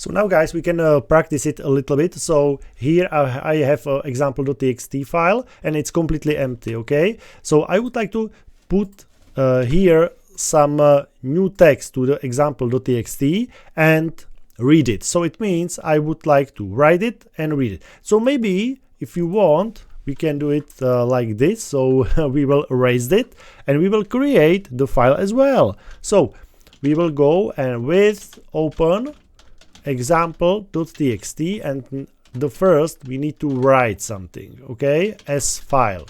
So now guys, we can practice it a little bit. So here I have example.txt file and it's completely empty, okay? So I would like to put here some new text to the example.txt and read it. So it means I would like to write it and read it. So maybe if you want, we can do it like this. So we will erase it and we will create the file as well. So we will go and with open example.txt, and the first we need to write something, okay, as file.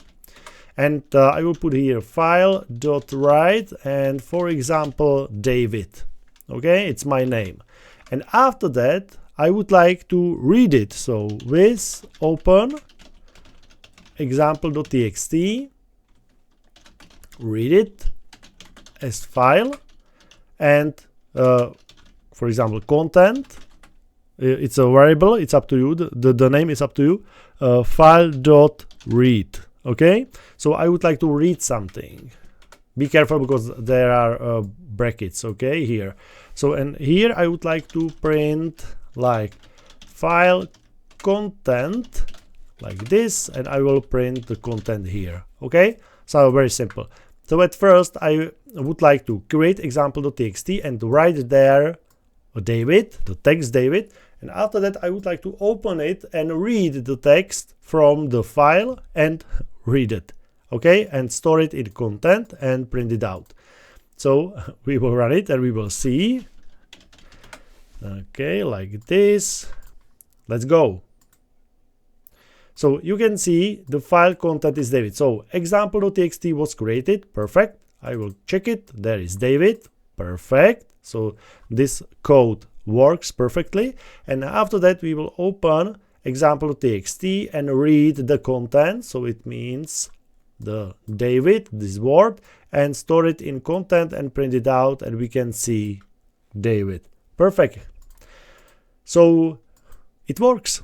And I will put here file.write, and for example David, okay, it's my name. And after that I would like to read it. So with open example.txt, read it as file, and for example content, it's a variable, it's up to you, the name is up to you, file.read, okay? So I would like to read something. Be careful because there are brackets, okay, here. So and here I would like to print like file content like this, and I will print the content here, okay? So very simple. So at first I would like to create example.txt and write there David, the text David, and after that I would like to open it and read the text from the file and read it, okay, and store it in content and print it out. So we will run it and we will see, okay, like this. Let's go. So you can see the file content is David. So example.txt was created, perfect. I will check it, there is David, perfect. So this code works perfectly. And after that we will open example.txt and read the content. So it means the David, this word, and store it in content and print it out, and we can see David. Perfect. So it works.